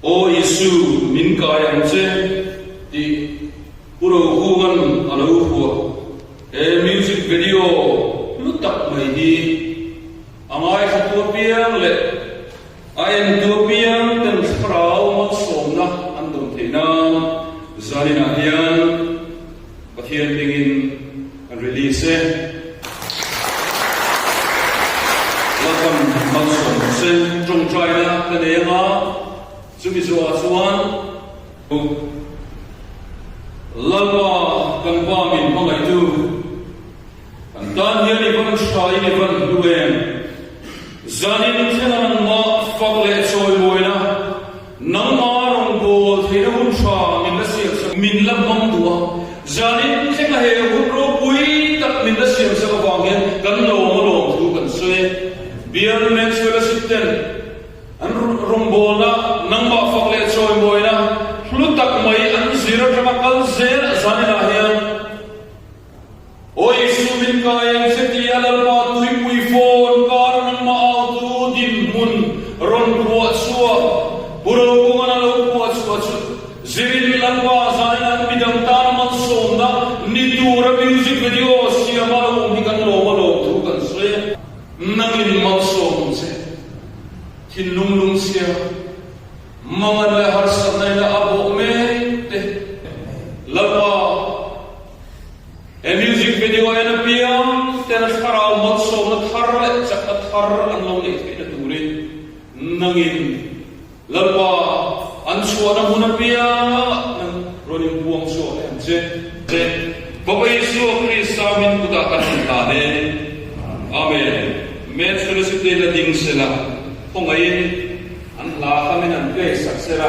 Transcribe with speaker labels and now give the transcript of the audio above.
Speaker 1: O Isu min kayang che di puro huwan alau huwa music video lutak mai hi amai khatwa piang le ayan tu piang ten frau mat somna andom theina zalina hian pathian dingin release lakam mat som sen trong china kanenga chumi zuwa chuan lalwa kan pa min mangai tu kan tan hian ni van shai ni van duem zanin thenan ma fakle choi moina nang ma rong bol theina hun sha min la siam sa min la bang duwa zanin thena he hu ro pui tak min la siam sa wang hian kan lo mo lo thu kan swe biar men swe la sitten an rong bol na nang ma fakle choi moina lutak mai an zira drama kal zer zanina hian oi sumin kayang setia lalma tui pui phone kar nang ma autu dim mun ron ruwa suwa puro kungan alo kuwa suwa zirin lalma zanina midang tan man somna nitura music video siya malo umbikan lo tu kan sre nangin man som se kinlunglung siya mga lahar sa na abo me lama music video ay napiyang tenasaraw matso nathar at nathar ang laulit kay naturin nangin lama answa na muna piyang ng roning buwang so ayan Bapak Yesus Kristus amin kudakan ng tane amen met sulit na ding sila kung ngayon ang laka kami ng grace at sila